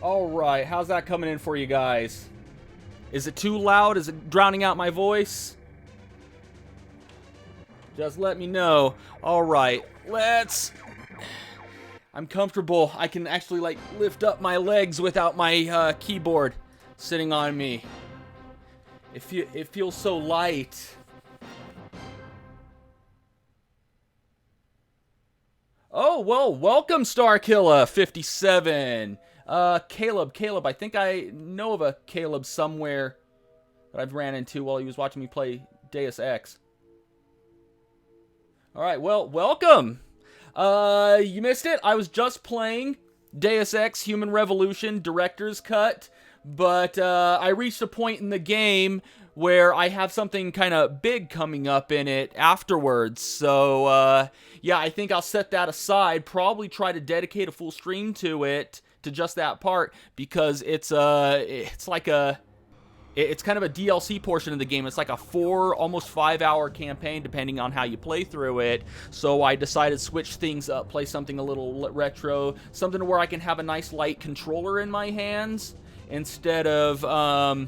Alright, how's that coming in for you guys? Is it too loud? Is it drowning out my voice? Just let me know. Alright, let's... I'm comfortable. I can actually, like, lift up my legs without my keyboard sitting on me. It feels so light. Oh, well, welcome, Starkilla57. Caleb, I think I know of a Caleb somewhere that I've ran into while he was watching me play Deus Ex. Alright, well, welcome! You missed it. I was just playing Deus Ex Human Revolution Director's Cut, but I reached a point in the game where I have something kind of big coming up in it afterwards, so yeah, I think I'll set that aside, probably try to dedicate a full stream to it, to just that part, because it's kind of a DLC portion of the game. It's like a 4, almost 5 hour campaign, depending on how you play through it. So I decided to switch things up, play something a little retro, something where I can have a nice light controller in my hands instead of a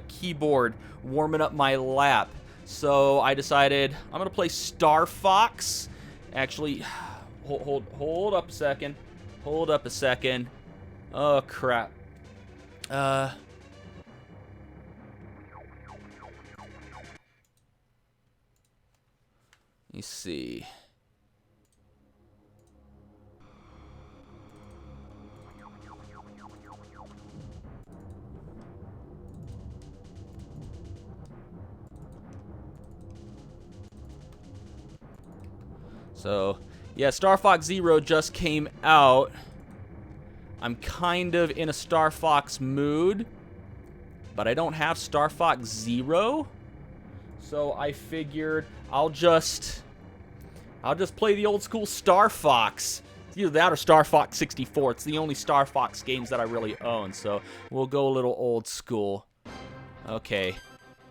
keyboard warming up my lap. So I decided I'm gonna play Star Fox. Actually, hold up a second. Hold up a second. Oh crap. Let me see. So, yeah, Star Fox Zero just came out. I'm kind of in a Star Fox mood, but I don't have Star Fox Zero. So I figured I'll just play the old school Star Fox. It's either that or Star Fox 64. It's the only Star Fox games that I really own, so we'll go a little old school. Okay.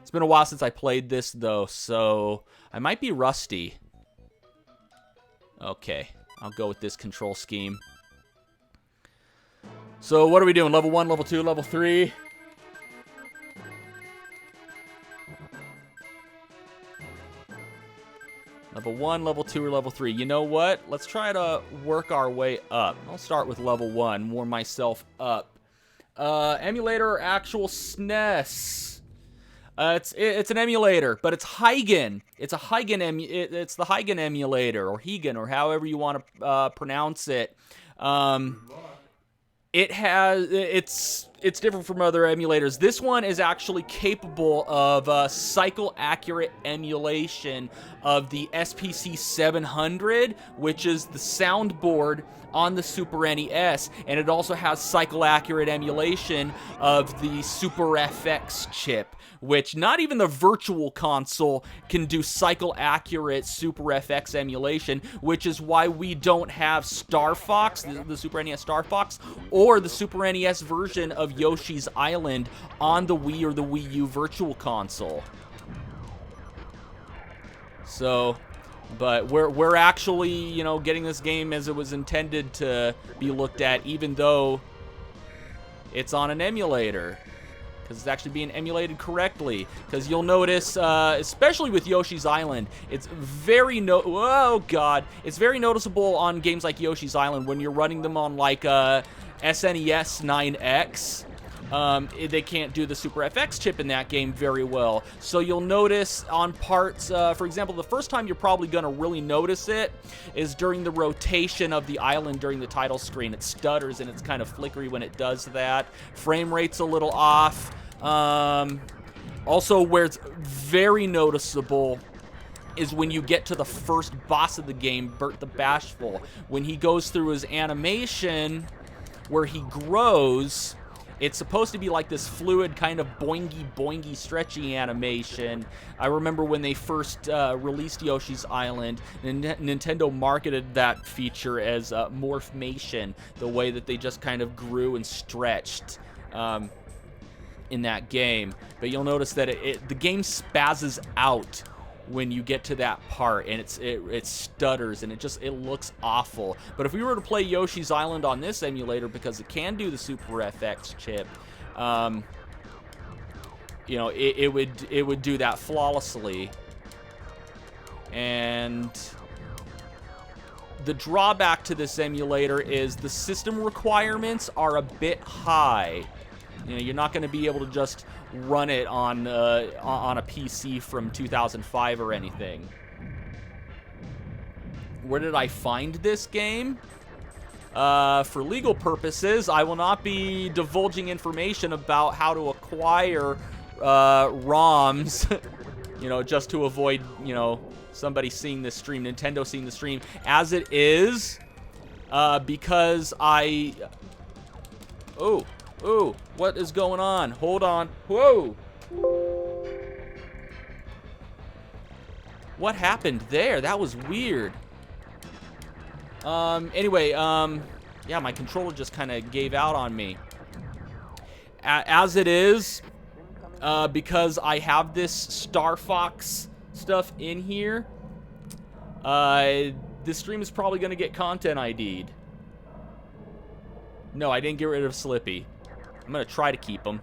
It's been a while since I played this, though, so I might be rusty. Okay. I'll go with this control scheme. So what are we doing? Level 1, level 2, level 3? Level 1, level 2, or level 3? You know what? Let's try to work our way up. I'll start with level 1, warm myself up. Emulator or actual SNES? It's an emulator, but it's Huygen. It's a Huygen it's the Huygen emulator, or Huygen, or however you want to pronounce it. It's different from other emulators. This one is actually capable of cycle accurate emulation of the SPC 700, which is the soundboard on the Super NES, and it also has cycle accurate emulation of the Super FX chip, which not even the Virtual Console can do cycle accurate Super FX emulation, which is why we don't have Star Fox, the Super NES Star Fox, or the Super NES version of Yoshi's Island on the Wii or the Wii U Virtual Console. So, but we're actually, you know, getting this game as it was intended to be looked at, even though it's on an emulator. Because it's actually being emulated correctly. Because you'll notice, especially with Yoshi's Island, it's very it's very noticeable on games like Yoshi's Island when you're running them on like SNES 9X. They can't do the Super FX chip in that game very well. So you'll notice on parts, for example, the first time you're probably going to really notice it is during the rotation of the island during the title screen. It stutters and it's kind of flickery when it does that. Frame rate's a little off. Also, where it's very noticeable is when you get to the first boss of the game, Bert the Bashful. When he goes through his animation where he grows, it's supposed to be like this fluid kind of boingy stretchy animation. I remember when they first released Yoshi's Island, Nintendo marketed that feature as Morphmation, the way that they just kind of grew and stretched in that game. But you'll notice that the game spazzes out when you get to that part, and it stutters, and it looks awful. But if we were to play Yoshi's Island on this emulator, because it can do the Super FX chip, you know, it would do that flawlessly. And the drawback to this emulator is the system requirements are a bit high. You know, you're not going to be able to just run it on a PC from 2005 or anything. Where did I find this game? For legal purposes, I will not be divulging information about how to acquire ROMs, you know, just to avoid, you know, somebody seeing this stream, Nintendo seeing the stream, as it is, because I... Ooh, what is going on? Hold on. Whoa! What happened there? That was weird. Anyway, yeah, my controller just kind of gave out on me. As it is, because I have this Star Fox stuff in here, this stream is probably going to get content ID'd. No, I didn't get rid of Slippy. I'm going to try to keep him.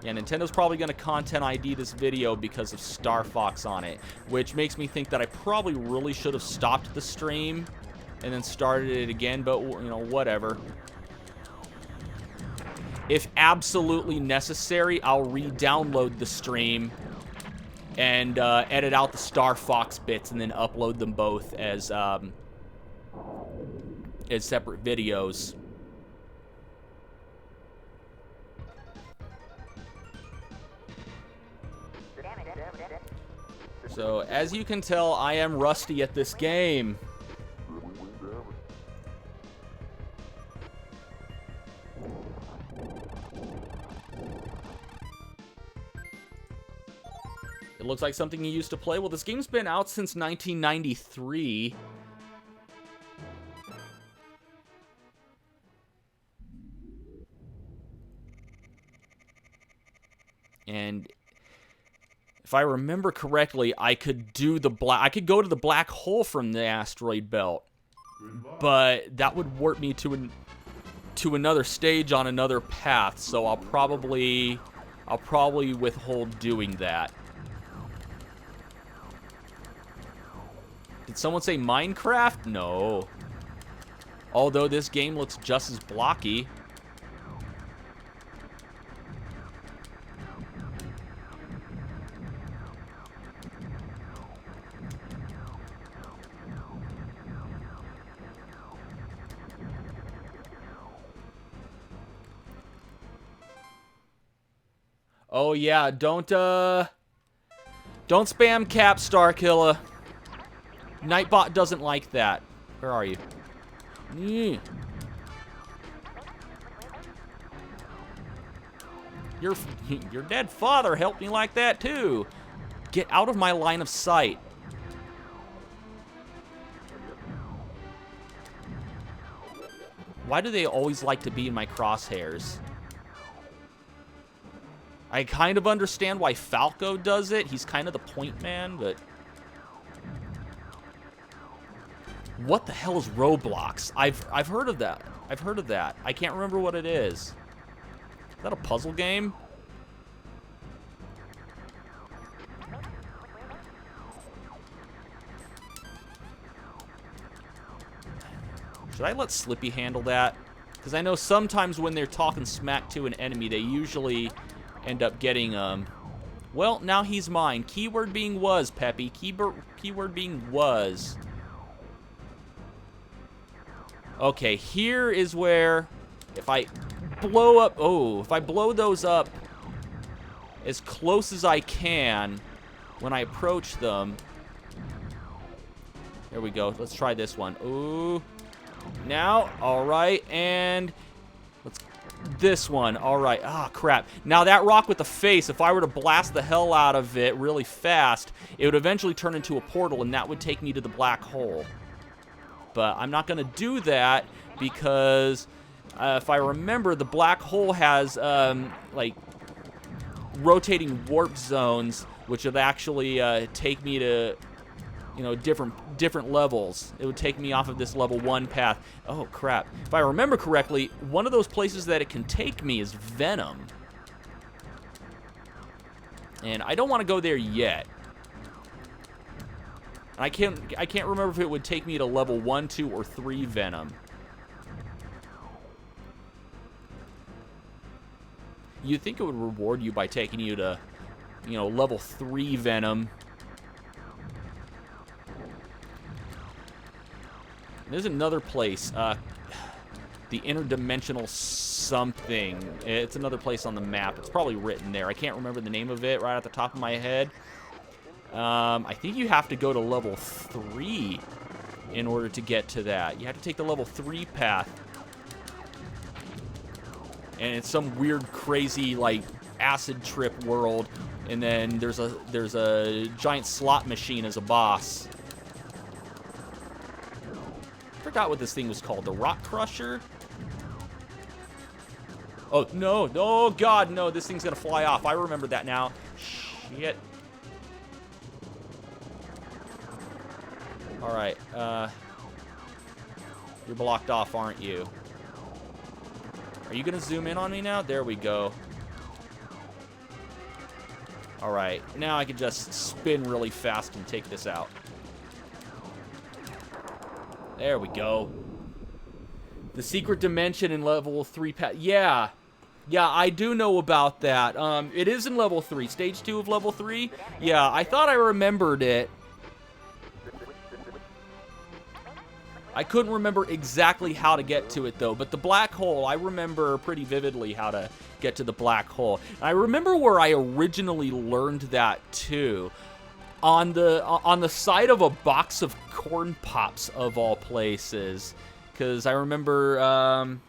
Yeah, Nintendo's probably going to content ID this video because of Star Fox on it, which makes me think that I probably really should have stopped the stream and then started it again, but, you know, whatever. If absolutely necessary, I'll re-download the stream and edit out the Star Fox bits and then upload them both as separate videos. So, as you can tell, I am rusty at this game. It looks like something you used to play. Well, this game's been out since 1993. And if I remember correctly, I could do the I could go to the black hole from the asteroid belt, but that would warp me to another stage on another path. So I'll probably withhold doing that. Did someone say Minecraft? No. Although this game looks just as blocky. Oh yeah, don't spam cap, Starkiller. Nightbot doesn't like that. Where are you? Your dead father helped me like that too. Get out of my line of sight. Why do they always like to be in my crosshairs? I kind of understand why Falco does it. He's kind of the point man, but... What the hell is Roblox? I've heard of that. I've heard of that. I can't remember what it is. Is that a puzzle game? Should I let Slippy handle that? Because I know sometimes when they're talking smack to an enemy, they usually end up getting, well, now he's mine. Keyword being was, Peppy. Keyword being was. Okay, here is where, if I blow up, if I blow those up as close as I can when I approach them. There we go. Let's try this one. Ooh. Now, all right, and let's this one. All right. Ah, crap. Now that rock with the face, if I were to blast the hell out of it really fast, it would eventually turn into a portal, and that would take me to the black hole. But I'm not going to do that because if I remember, the black hole has, like, rotating warp zones, which would actually take me to, you know, different levels. It would take me off of this level 1 path. Oh, crap. If I remember correctly, one of those places that it can take me is Venom. And I don't want to go there yet. I can't remember if it would take me to level 1, 2, or 3 Venom. You'd think it would reward you by taking you to, you know, level 3 Venom. There's another place, the interdimensional something. It's another place on the map. It's probably written there. I can't remember the name of it right at the top of my head. I think you have to go to level 3 in order to get to that. You have to take the level 3 path. And it's some weird, crazy, like, acid trip world. And then there's a giant slot machine as a boss. Forgot what this thing was called. The Rock Crusher? Oh, no. Oh, God, no. This thing's going to fly off. I remember that now. Shit. All right. You're blocked off, aren't you? Are you going to zoom in on me now? There we go. All right. Now I can just spin really fast and take this out. There we go. The secret dimension in level 3 path. Yeah. Yeah, I do know about that. It is in level 3. Stage 2 of level 3. Yeah, I thought I remembered it. I couldn't remember exactly how to get to it, though. But the black hole, I remember pretty vividly how to get to the black hole. And I remember where I originally learned that, too. On the side of a box of corn pops, of all places. Because I remember,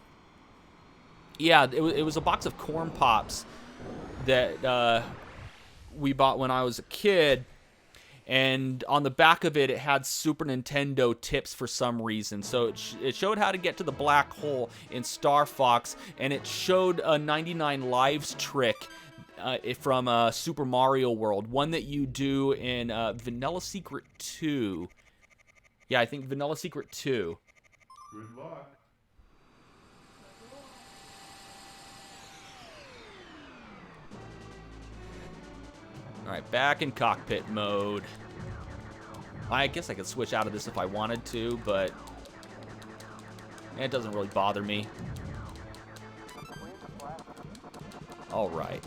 yeah, it was a box of corn pops that we bought when I was a kid. And on the back of it, it had Super Nintendo tips for some reason. So it showed how to get to the black hole in Star Fox, and it showed a 99 Lives trick from Super Mario World, one that you do in Vanilla Secret 2. Yeah, I think Vanilla Secret 2. Good luck. Alright, back in cockpit mode. I guess I could switch out of this if I wanted to, but it doesn't really bother me. Alright.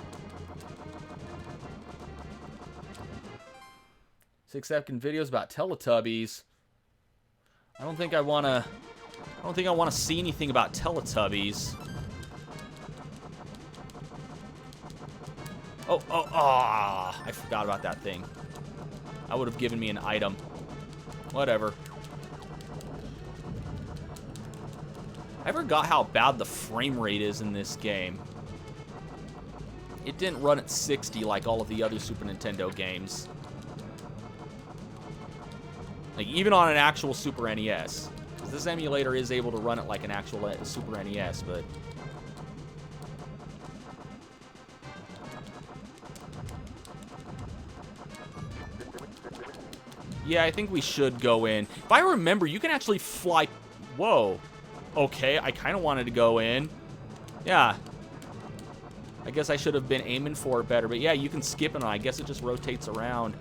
6-second videos about Teletubbies. I don't think I want to see anything about Teletubbies. Oh, I forgot about that thing. That would have given me an item. Whatever. I forgot how bad the frame rate is in this game. It didn't run at 60 like all of the other Super Nintendo games. Like, even on an actual Super NES. 'Cause this emulator is able to run it like an actual Super NES, but... yeah, I think we should go in. If I remember, you can actually fly... whoa. Okay, I kind of wanted to go in. Yeah. I guess I should have been aiming for it better. But yeah, you can skip it, and I guess it just rotates around.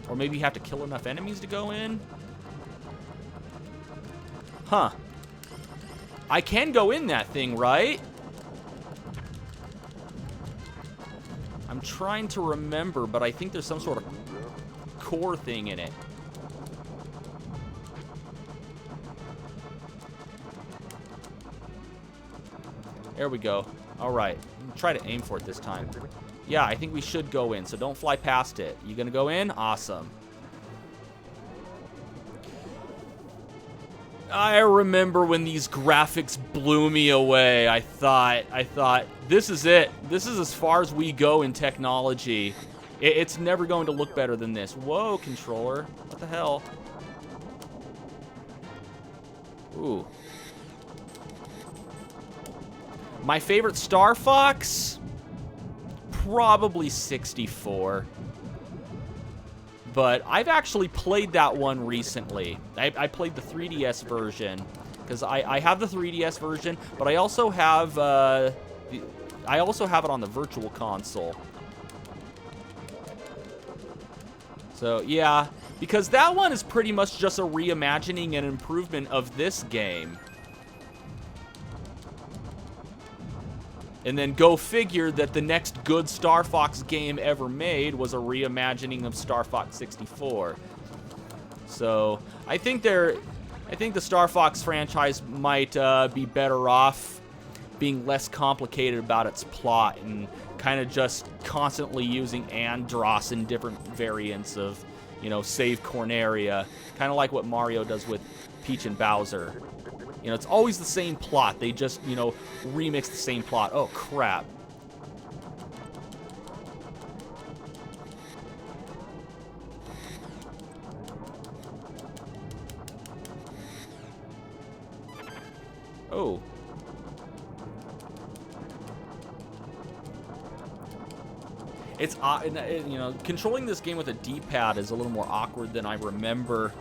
Or maybe you have to kill enough enemies to go in? Huh. I can go in that thing, right? I'm trying to remember, but I think there's some sort of core thing in it. There we go. All right. Try to aim for it this time. Yeah, I think we should go in, so don't fly past it. You gonna go in? Awesome. I remember when these graphics blew me away. I thought, this is it. This is as far as we go in technology. It's never going to look better than this. Whoa, controller. What the hell? Ooh. My favorite Star Fox? Probably 64. But I've actually played that one recently. I played the 3DS version. Because I have the 3DS version, but I also have it on the Virtual Console. So, yeah. Because that one is pretty much just a reimagining and improvement of this game. And then go figure that the next good Star Fox game ever made was a reimagining of Star Fox 64. So, I think the Star Fox franchise might be better off being less complicated about its plot and kind of just constantly using Andross in different variants of, you know, save Corneria. Kind of like what Mario does with Peach and Bowser. You know, it's always the same plot. They just, you know, remix the same plot. Oh, crap. Oh. It's, you know, controlling this game with a D-pad is a little more awkward than I remember.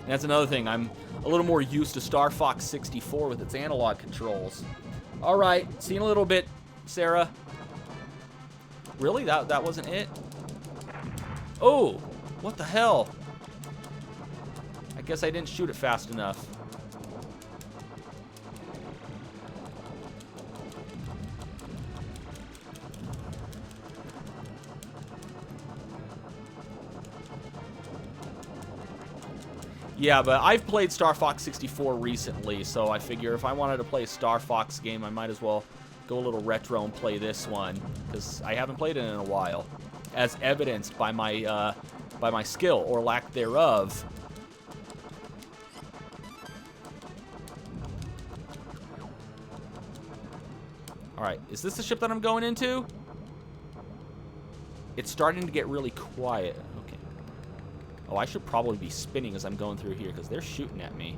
And that's another thing. I'm a little more used to Star Fox 64 with its analog controls. All right, see you in a little bit, Sarah. Really? That wasn't it? Oh, what the hell? I guess I didn't shoot it fast enough. Yeah, but I've played Star Fox 64 recently, so I figure if I wanted to play a Star Fox game, I might as well go a little retro and play this one, because I haven't played it in a while, as evidenced by my skill, or lack thereof. Alright, is this the ship that I'm going into? It's starting to get really quiet. Okay. Oh, I should probably be spinning as I'm going through here, because they're shooting at me.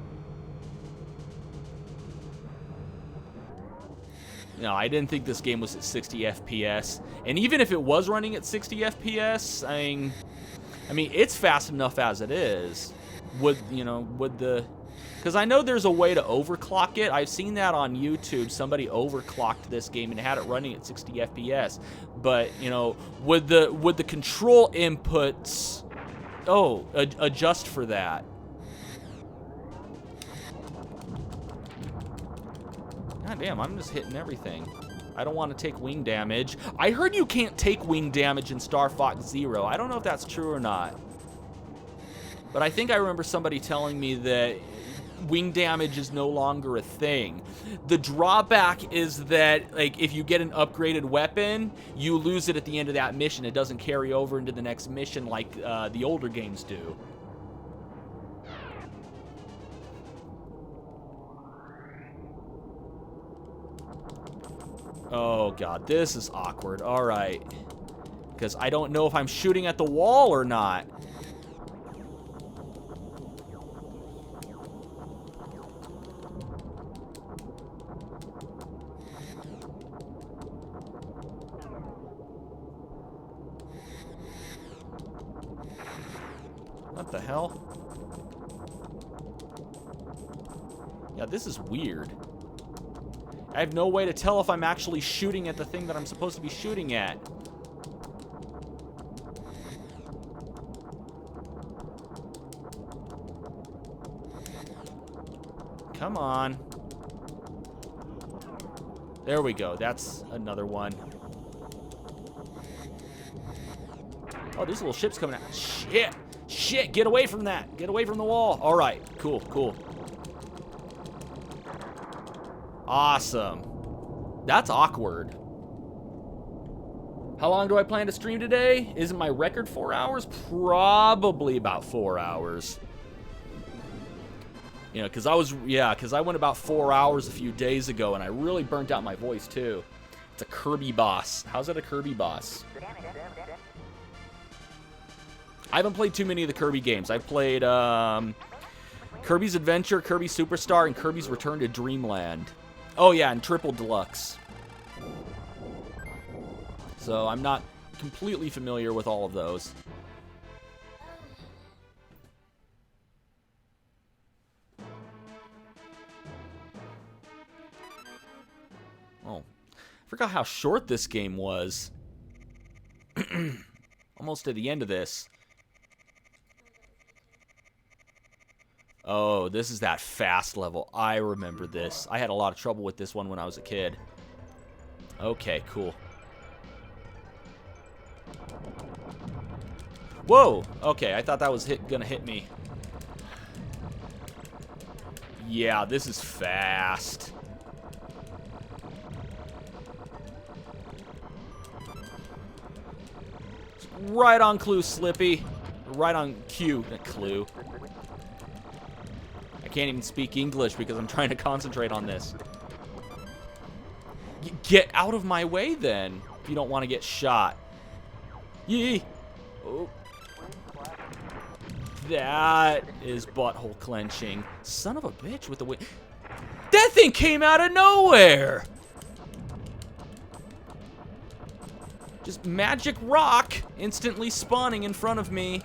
No, I didn't think this game was at 60 FPS. And even if it was running at 60 FPS, I mean, it's fast enough as it is. Would the... Because I know there's a way to overclock it. I've seen that on YouTube. Somebody overclocked this game and had it running at 60 FPS. But, you know, would the control inputs... Oh, adjust for that. God damn, I'm just hitting everything. I don't want to take wing damage. I heard you can't take wing damage in Star Fox Zero. I don't know if that's true or not. But I think I remember somebody telling me that wing damage is no longer a thing. The drawback is that, like, if you get an upgraded weapon, you lose it at the end of that mission. It doesn't carry over into the next mission like the older games do. Oh god, this is awkward. Alright. Because I don't know if I'm shooting at the wall or not. What the hell? Yeah, this is weird. I have no way to tell if I'm actually shooting at the thing that I'm supposed to be shooting at. Come on. There we go. That's another one. Oh, these little ships coming out. Shit! Shit! Get away from that! Get away from the wall! Alright. Cool, cool. Awesome. That's awkward. How long do I plan to stream today? Isn't my record 4 hours? Probably about 4 hours. You know, because I went about 4 hours a few days ago, and I really burnt out my voice, too. It's a Kirby boss. How's it a Kirby boss? I haven't played too many of the Kirby games. I've played Kirby's Adventure, Kirby Superstar, and Kirby's Return to Dreamland. Oh, yeah, and Triple Deluxe. So I'm not completely familiar with all of those. Oh, I forgot how short this game was. Almost to the end of this. Oh, this is that fast level. I remember this. I had a lot of trouble with this one when I was a kid. Okay, cool. Whoa! Okay, I thought that was gonna hit me. Yeah, this is fast. Right on clue, Slippy. Right on cue. Clue. I can't even speak English because I'm trying to concentrate on this. Get out of my way, then, if you don't want to get shot. Yee! Oh. That is butthole clenching. Son of a bitch with the wind. That thing came out of nowhere! Just magic rock instantly spawning in front of me.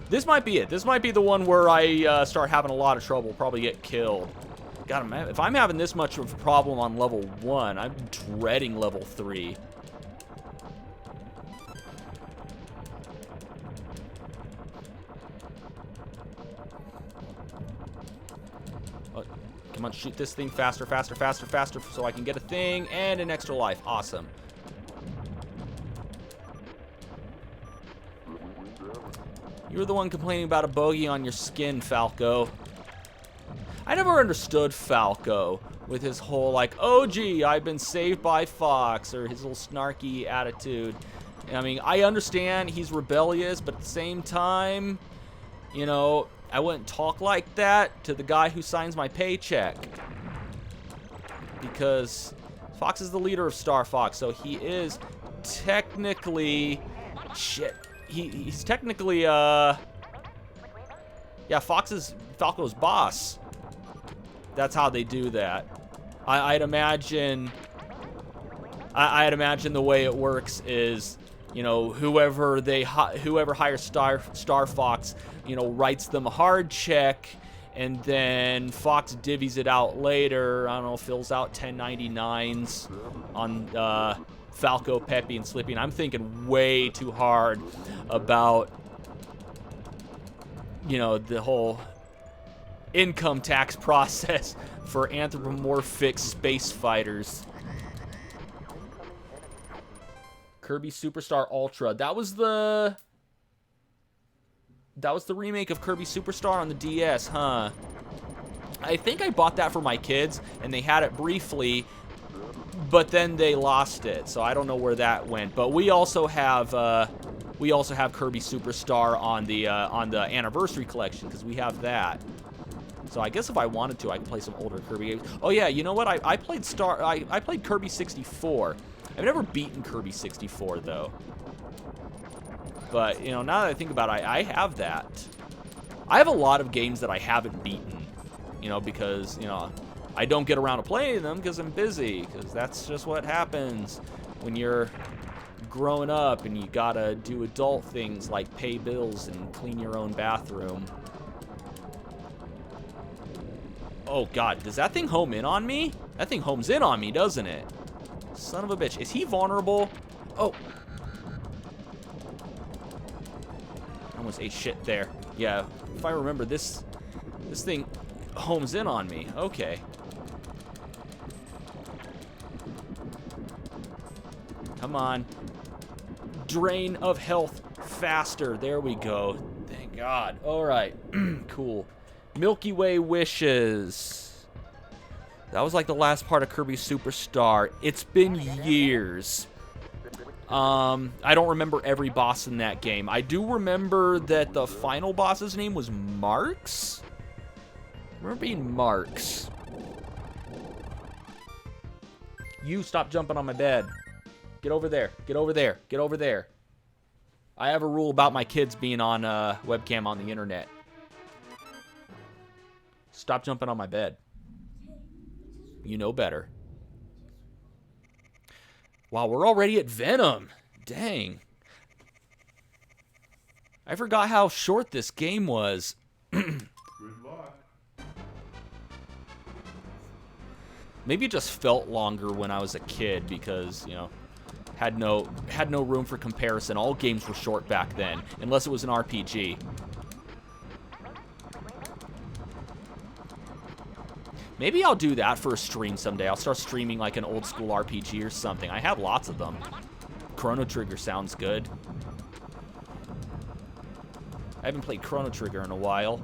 This might be it. This might be the one where I start having a lot of trouble, probably get killed. God, if I'm having this much of a problem on level 1, I'm dreading level 3. Come on, shoot this thing faster, faster, faster, faster, so I can get a thing and an extra life. Awesome. You're the one complaining about a bogey on your skin, Falco. I never understood Falco with his whole, like, oh, gee, I've been saved by Fox, or his little snarky attitude. I mean, I understand he's rebellious, but at the same time, you know, I wouldn't talk like that to the guy who signs my paycheck. Because Fox is the leader of Star Fox, so he is technically... Shit. He's technically, yeah, Falco's boss. That's how they do that. I'd imagine the way it works is, you know, whoever hires Star Fox, you know, writes them a hard check, and then Fox divvies it out later. I don't know, fills out 1099s on Falco, Peppy, and Slippy. And I'm thinking way too hard about, you know, the whole income tax process for anthropomorphic space fighters. Kirby Superstar Ultra. That was the remake of Kirby Superstar on the DS, huh? I think I bought that for my kids, and they had it briefly, but then they lost it, so I don't know where that went. But we also have Kirby Superstar on the Anniversary Collection, because we have that. So I guess if I wanted to, I could play some older Kirby games. Oh yeah, you know what? I played Kirby 64. I've never beaten Kirby 64 though. But you know, now that I think about it, I have that. I have a lot of games that I haven't beaten. You know, because you know, I don't get around to playing them because I'm busy. Because that's just what happens when you're growing up and you gotta do adult things like pay bills and clean your own bathroom. Oh god, does that thing home in on me? That thing homes in on me, doesn't it? Son of a bitch. Is he vulnerable? Oh. I almost ate shit there. Yeah, if I remember, this thing homes in on me. Okay. Come on. Drain of health faster. There we go. Thank God. All right. Cool. Milky Way wishes. That was like the last part of Kirby Superstar. It's been years. I don't remember every boss in that game. I do remember that the final boss's name was Marks. I remember being Marks. You stop jumping on my bed. Get over there. Get over there. Get over there. I have a rule about my kids being on webcam on the internet. Stop jumping on my bed. You know better. Wow, we're already at Venom. Dang. I forgot how short this game was. Good luck. Maybe it just felt longer when I was a kid because, you know, had no room for comparison. All games were short back then, unless it was an RPG. Maybe I'll do that for a stream someday. I'll start streaming like an old school RPG or something. I have lots of them. Chrono Trigger sounds good. I haven't played Chrono Trigger in a while.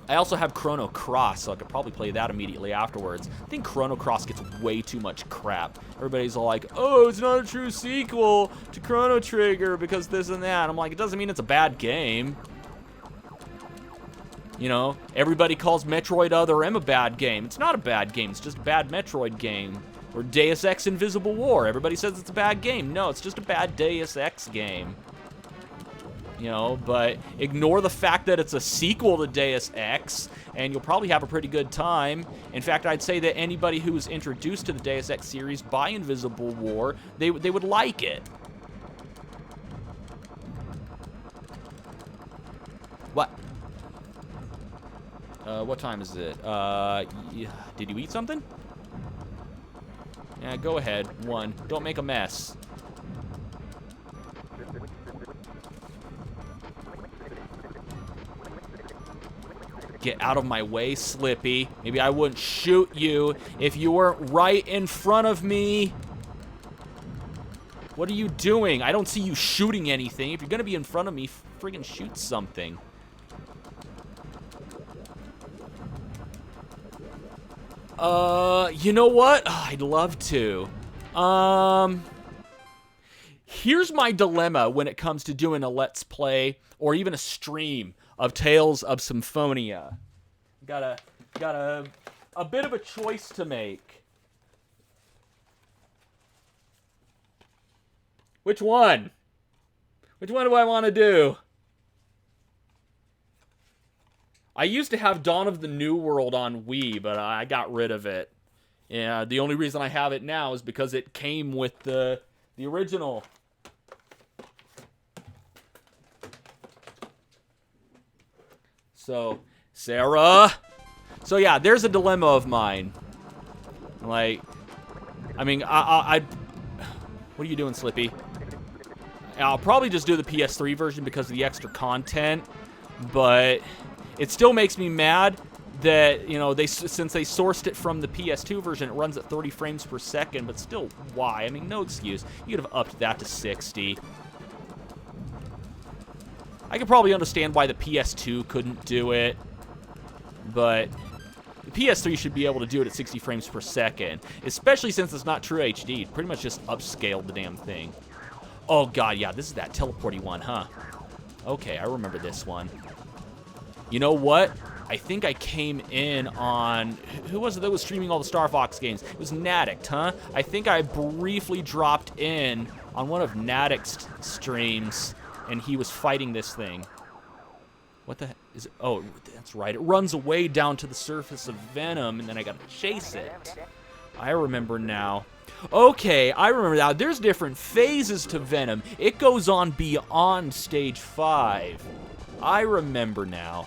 I also have Chrono Cross, so I could probably play that immediately afterwards. I think Chrono Cross gets way too much crap. Everybody's all like, oh, it's not a true sequel to Chrono Trigger because this and that. I'm like, it doesn't mean it's a bad game. You know, everybody calls Metroid Other M a bad game. It's not a bad game. It's just a bad Metroid game. Or Deus Ex Invisible War. Everybody says it's a bad game. No, it's just a bad Deus Ex game. You know, but ignore the fact that it's a sequel to Deus Ex, and you'll probably have a pretty good time. In fact, I'd say that anybody who was introduced to the Deus Ex series by Invisible War, they would like it. What? What time is it? Did you eat something? Yeah, go ahead. One. Don't make a mess. Get out of my way, Slippy. Maybe I wouldn't shoot you if you weren't right in front of me. What are you doing? I don't see you shooting anything. If you're gonna be in front of me, friggin' shoot something. You know what? Oh, I'd love to. Here's my dilemma when it comes to doing a Let's Play or even a stream of Tales of Symphonia. Got a bit of a choice to make. Which one? Which one do I want to do? I used to have Dawn of the New World on Wii, but I got rid of it. Yeah, the only reason I have it now is because it came with the original. So, Sarah. So yeah, there's a dilemma of mine. Like, I mean, I what are you doing, Slippy? I'll probably just do the PS3 version because of the extra content, but it still makes me mad that, you know, since they sourced it from the PS2 version, it runs at 30 frames per second, but still, why? I mean, no excuse. You could have upped that to 60. I could probably understand why the PS2 couldn't do it, but the PS3 should be able to do it at 60 frames per second, especially since it's not true HD. It pretty much just upscaled the damn thing. Oh, God, yeah, this is that teleporty one, huh? Okay, I remember this one. You know what? I think I came in on... Who was it that was streaming all the Star Fox games? It was Nadict, huh? I think I briefly dropped in on one of Nadict's streams, and he was fighting this thing. What the heck is it? Oh, that's right. It runs away down to the surface of Venom, and then I gotta chase it. I remember now. Okay, I remember now. There's different phases to Venom. It goes on beyond stage 5. I remember now.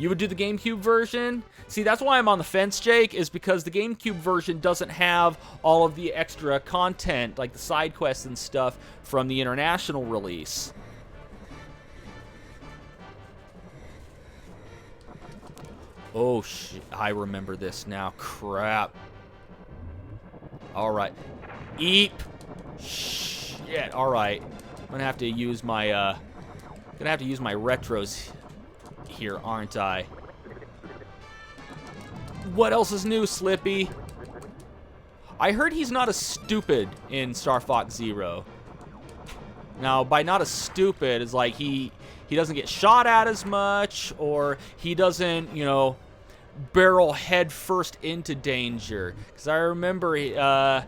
You would do the GameCube version? See, that's why I'm on the fence, Jake, is because the GameCube version doesn't have all of the extra content, like the side quests and stuff, from the international release. Oh, shit. I remember this now. Crap. Alright. Eep. Shit. Alright. I'm gonna have to use my, retros here, aren't I? What else is new, Slippy? I heard he's not as stupid in Star Fox Zero. Now, by not as stupid, it's like he doesn't get shot at as much, or he doesn't, you know, barrel head first into danger. Because I remember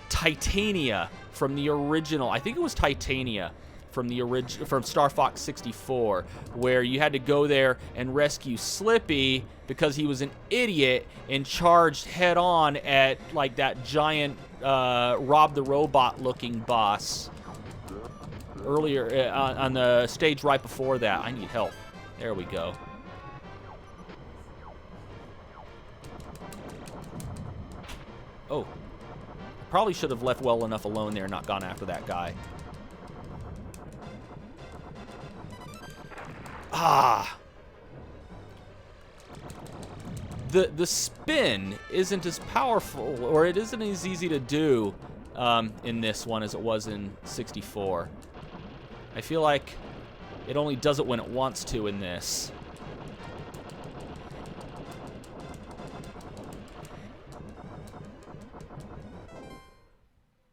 Titania from the original. I think it was Titania from Star Fox 64, where you had to go there and rescue Slippy because he was an idiot and charged head on at like that giant Rob the Robot looking boss earlier on the stage right before that. I need help. There we go. Oh. Probably should have left well enough alone there and not gone after that guy. Ah. The spin isn't as powerful, or it isn't as easy to do in this one as it was in 64. I feel like it only does it when it wants to in this.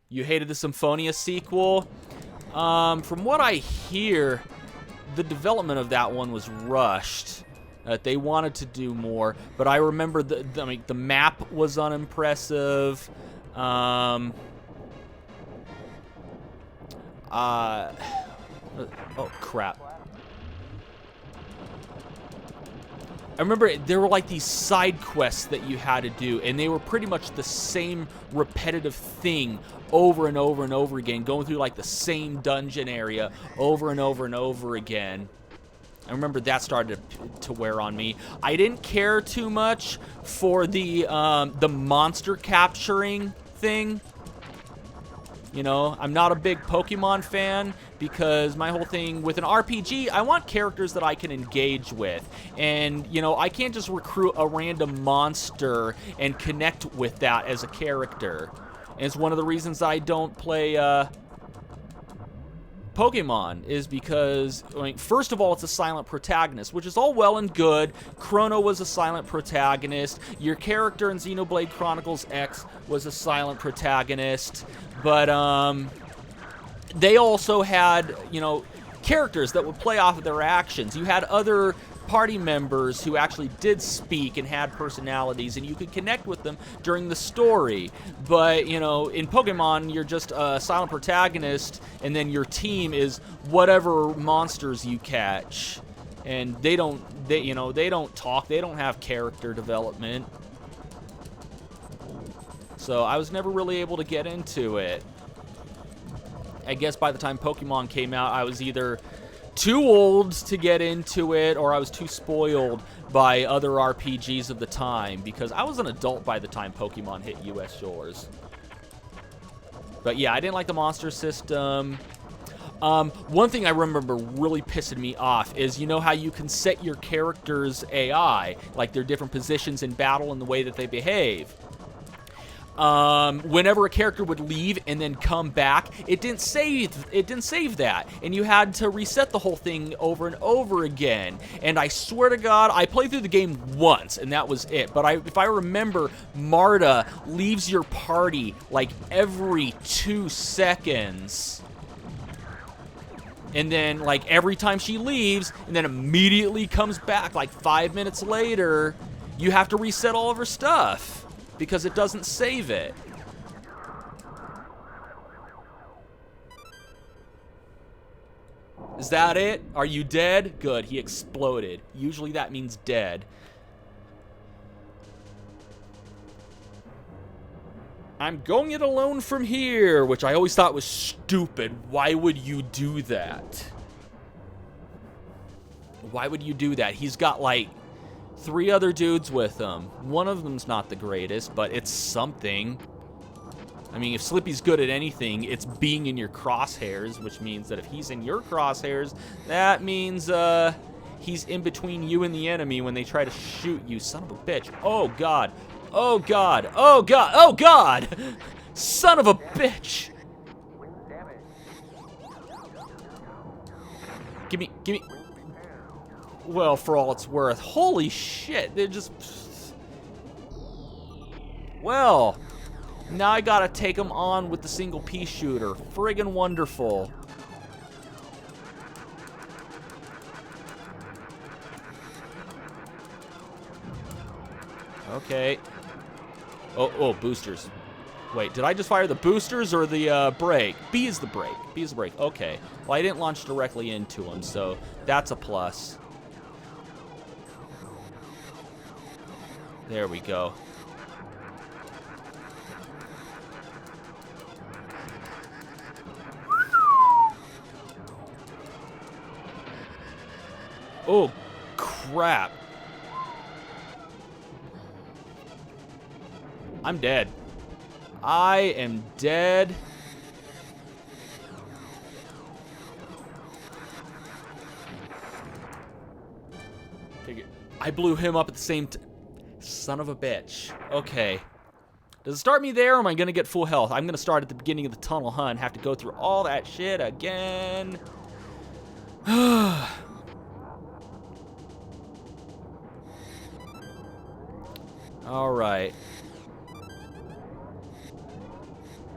You hated the Symphonia sequel? From what I hear, the development of that one was rushed. They wanted to do more, but I remember the map was unimpressive. Oh crap. I remember there were like these side quests that you had to do, and they were pretty much the same repetitive thing over and over and over again, going through like the same dungeon area over and over and over again. I remember that started to wear on me. I didn't care too much for the monster capturing thing. You know, I'm not a big Pokemon fan because my whole thing with an RPG, I want characters that I can engage with. And, you know, I can't just recruit a random monster and connect with that as a character. And it's one of the reasons I don't play Pokemon, is because, I mean, first of all, it's a silent protagonist, which is all well and good. Chrono was a silent protagonist. Your character in Xenoblade Chronicles X was a silent protagonist. But, they also had, you know, characters that would play off of their actions. You had other party members who actually did speak and had personalities, and you could connect with them during the story. But, you know, in Pokemon, you're just a silent protagonist, and then your team is whatever monsters you catch. And they don't talk, they don't have character development. So I was never really able to get into it. I guess by the time Pokemon came out, I was either too old to get into it, or I was too spoiled by other RPGs of the time, because I was an adult by the time Pokemon hit US shores. But yeah, I didn't like the monster system. One thing I remember really pissing me off is, you know how you can set your character's AI, like their different positions in battle and the way that they behave. Whenever a character would leave and then come back, it didn't save that, and you had to reset the whole thing over and over again. And I swear to God, I played through the game once, and that was it. But if I remember, Marta leaves your party like every 2 seconds. And then, like, every time she leaves, and then immediately comes back like 5 minutes later, you have to reset all of her stuff, because it doesn't save it. Is that it? Are you dead? Good, he exploded. Usually that means dead. I'm going it alone from here, which I always thought was stupid. Why would you do that? Why would you do that? He's got like 3 other dudes with him. One of them's not the greatest, but it's something. I mean, if Slippy's good at anything, it's being in your crosshairs, which means that if he's in your crosshairs, that means he's in between you and the enemy when they try to shoot you. Son of a bitch. Oh, God. Oh, God. Oh, God. Oh, God. Son of a bitch. Give me. Well, for all it's worth. Holy shit, they're just... Well, now I gotta take them on with the single pea shooter. Friggin' wonderful. Okay. Oh, boosters. Wait, did I just fire the boosters or the brake? B is the brake. B is the brake. Okay. Well, I didn't launch directly into him, so that's a plus. There we go. Oh, crap. I'm dead. I am dead. I blew him up at the same time. Son of a bitch. Okay. Does it start me there, or am I going to get full health? I'm going to start at the beginning of the tunnel, huh, and have to go through all that shit again. All right.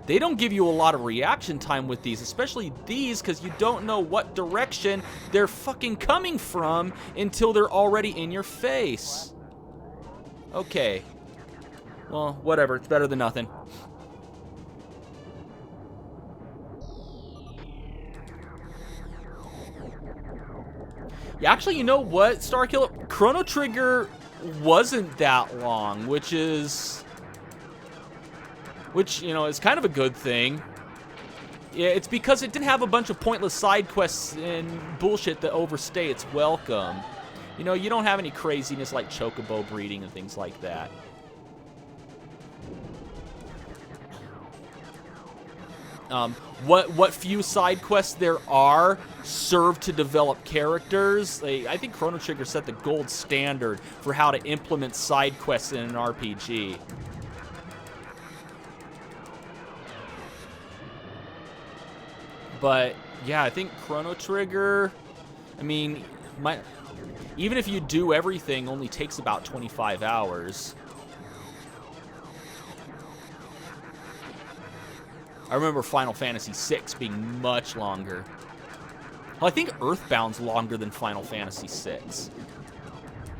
They don't give you a lot of reaction time with these, especially these, because you don't know what direction they're fucking coming from until they're already in your face. Okay. Well, whatever. It's better than nothing. Yeah, actually, you know what, Starkiller? Chrono Trigger wasn't that long, which, you know, is kind of a good thing. Yeah, it's because it didn't have a bunch of pointless side quests and bullshit that overstay its welcome. You know, you don't have any craziness like chocobo breeding and things like that. What few side quests there are serve to develop characters. I think Chrono Trigger set the gold standard for how to implement side quests in an RPG. But yeah, I think Chrono Trigger, I mean, even if you do everything, only takes about 25 hours. I remember Final Fantasy VI being much longer. Well, I think Earthbound's longer than Final Fantasy VI.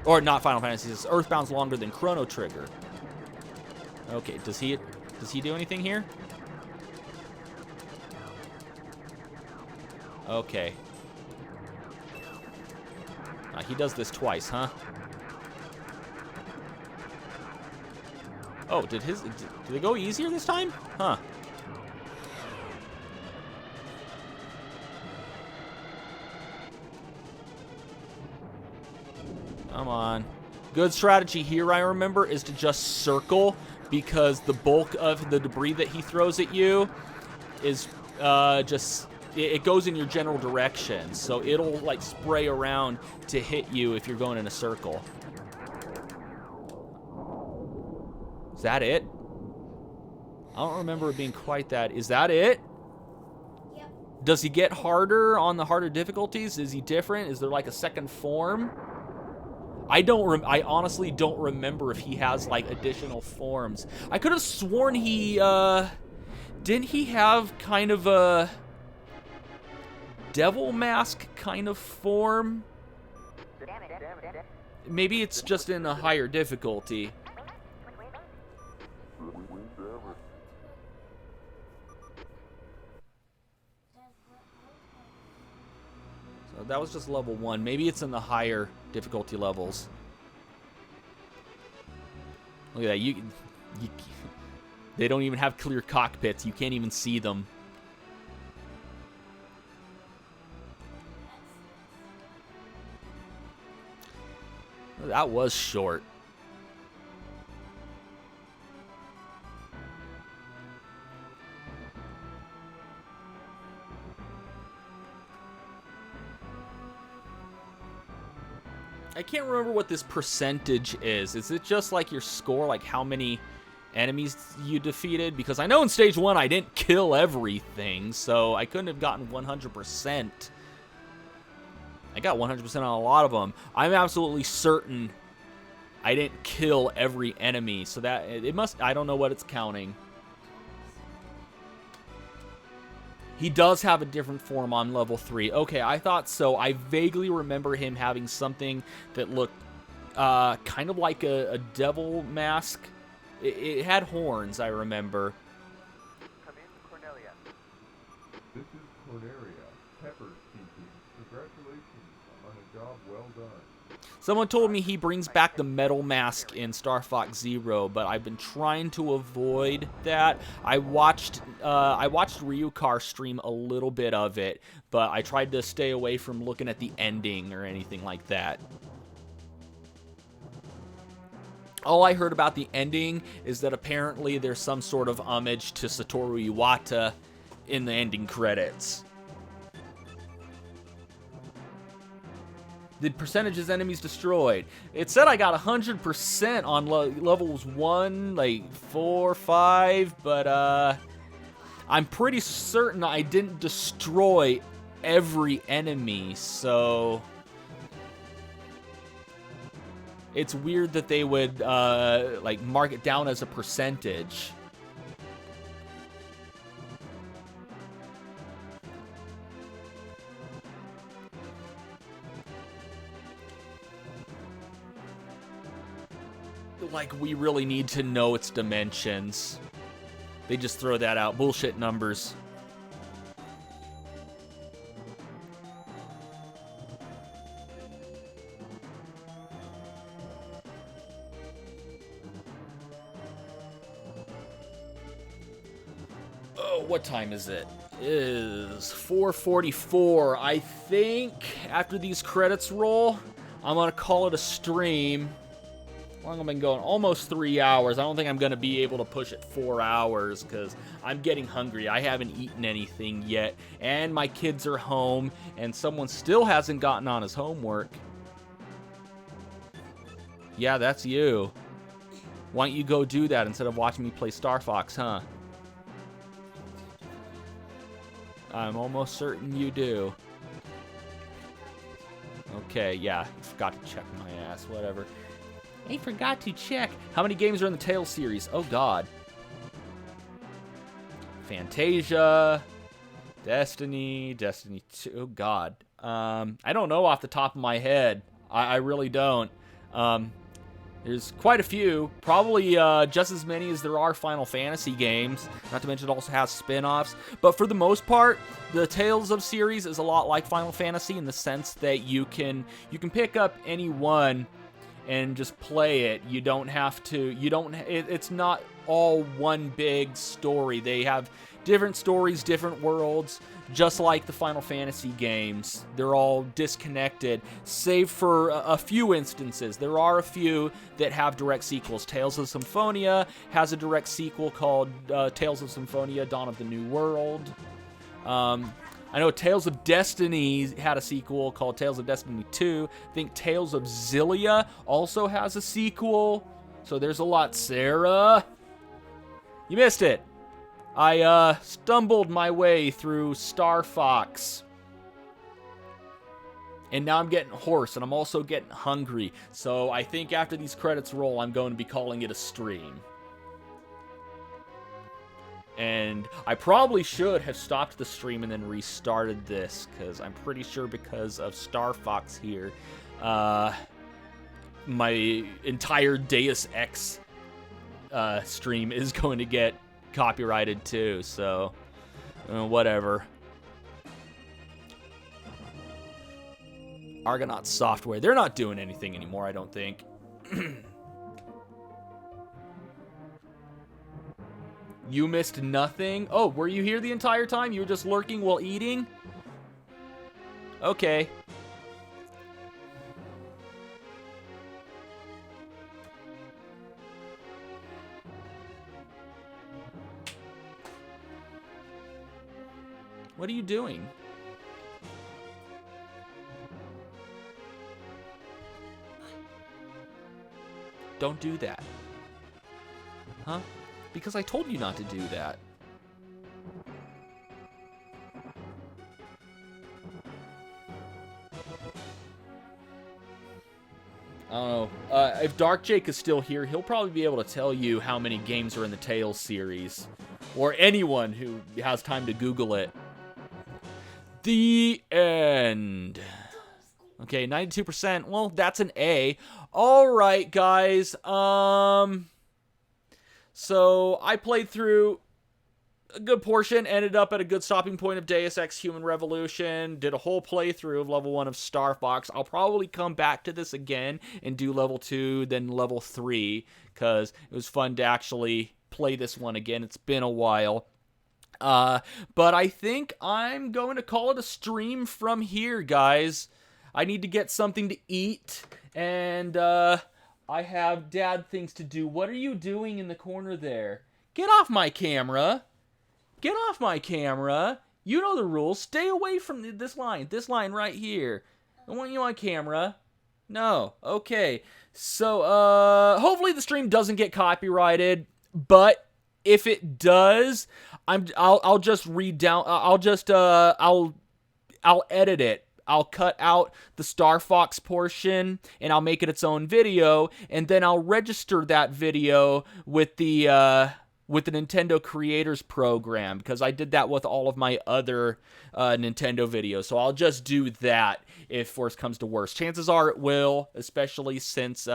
Or not Final Fantasy VI. Earthbound's longer than Chrono Trigger. Okay, does he do anything here? Okay. He does this twice, huh? Oh, did they go easier this time? Huh. Come on. Good strategy here, I remember, is to just circle, because the bulk of the debris that he throws at you is it goes in your general direction, so it'll like spray around to hit you if you're going in a circle. Is that it? I don't remember it being quite that. Is that it? Yep. Does he get harder on the harder difficulties? Is he different? Is there like a second form? I honestly don't remember if he has like additional forms. I could have sworn he didn't he have kind of a devil mask kind of form? Maybe it's just in a higher difficulty. So that was just level 1. Maybe it's in the higher difficulty levels. Look at that. They don't even have clear cockpits. You can't even see them. That was short. I can't remember what this percentage is. Is it just like your score, like how many enemies you defeated? Because I know in stage 1 I didn't kill everything, so I couldn't have gotten 100%. I got 100% on a lot of them. I'm absolutely certain I didn't kill every enemy, so that it must, I don't know what it's counting. He does have a different form on level 3. Okay, I thought so. I vaguely remember him having something that looked kind of like a devil mask. It had horns, I remember. Well done. Someone told me he brings back the metal mask in Star Fox Zero, but I've been trying to avoid that. I watched Ryukar stream a little bit of it, but I tried to stay away from looking at the ending or anything like that. All I heard about the ending is that apparently there's some sort of homage to Satoru Iwata in the ending credits. The percentages enemies destroyed. It said I got 100% on levels 1, like 4, 5, but I'm pretty certain I didn't destroy every enemy, so it's weird that they would like mark it down as a percentage. Like, we really need to know its dimensions. They just throw that out. Bullshit numbers. Oh, what time is it? It is 4:44. I think after these credits roll, I'm going to call it a stream. How long have I been going? Almost 3 hours. I don't think I'm going to be able to push it 4 hours because I'm getting hungry. I haven't eaten anything yet, and my kids are home, and someone still hasn't gotten on his homework. Yeah, that's you. Why don't you go do that instead of watching me play Star Fox, huh? I'm almost certain you do. Okay, yeah, forgot to check my ass, whatever. I forgot to check. How many games are in the Tales series? Oh, God. Fantasia, Destiny, Destiny 2. Oh, God. I don't know off the top of my head. I really don't. There's quite a few. Probably just as many as there are Final Fantasy games. Not to mention it also has spin-offs. But for the most part, the Tales of series is a lot like Final Fantasy in the sense that you can pick up any one and just play it. You don't have to, it's not all one big story. They have different stories, different worlds, just like the Final Fantasy games. They're all disconnected, save for a few instances. There are a few that have direct sequels. Tales of Symphonia has a direct sequel called Tales of Symphonia, Dawn of the New World. I know Tales of Destiny had a sequel called Tales of Destiny 2. I think Tales of Xillia also has a sequel. So there's a lot. Sarah, you missed it. I stumbled my way through Star Fox. And now I'm getting hoarse, and I'm also getting hungry. So I think after these credits roll, I'm going to be calling it a stream. And I probably should have stopped the stream and then restarted this, because I'm pretty sure because of Star Fox here, my entire Deus Ex stream is going to get copyrighted too, so whatever. Argonaut Software, they're not doing anything anymore, I don't think. You missed nothing? Oh, were you here the entire time? You were just lurking while eating? Okay. What are you doing? Don't do that. Huh? Because I told you not to do that. I don't know. If Dark Jake is still here, he'll probably be able to tell you how many games are in the Tales series. Or anyone who has time to Google it. The end. Okay, 92%. Well, that's an A. Alright, guys. So, I played through a good portion. Ended up at a good stopping point of Deus Ex Human Revolution. Did a whole playthrough of level 1 of Star Fox. I'll probably come back to this again and do level 2, then level 3, because it was fun to actually play this one again. It's been a while. But I think I'm going to call it a stream from here, guys. I need to get something to eat, and I have dad things to do. What are you doing in the corner there? Get off my camera. Get off my camera. You know the rules. Stay away from this line. This line right here. I want you on camera. No. Okay. So, hopefully the stream doesn't get copyrighted, but if it does, I'll just read down. I'll edit it. I'll cut out the Star Fox portion, and I'll make it its own video, and then I'll register that video with the Nintendo Creators Program, because I did that with all of my other Nintendo videos. So I'll just do that if worse comes to worse. Chances are it will, especially since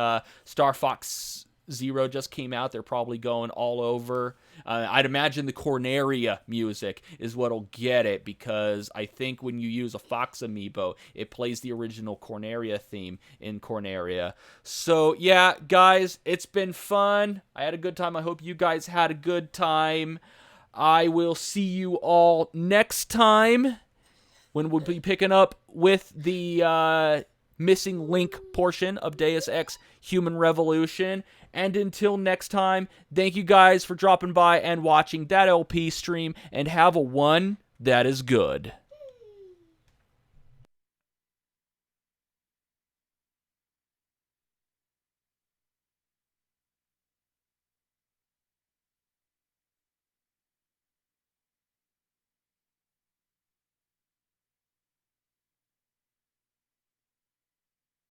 Star Fox Zero just came out. They're probably going all over. I'd imagine the Corneria music is what'll get it, because I think when you use a Fox amiibo, it plays the original Corneria theme in Corneria. So yeah, guys, it's been fun. I had a good time. I hope you guys had a good time. I will see you all next time when we'll be picking up with the missing link portion of Deus Ex Human Revolution. And until next time, thank you guys for dropping by and watching that LP stream, and have a one that is good.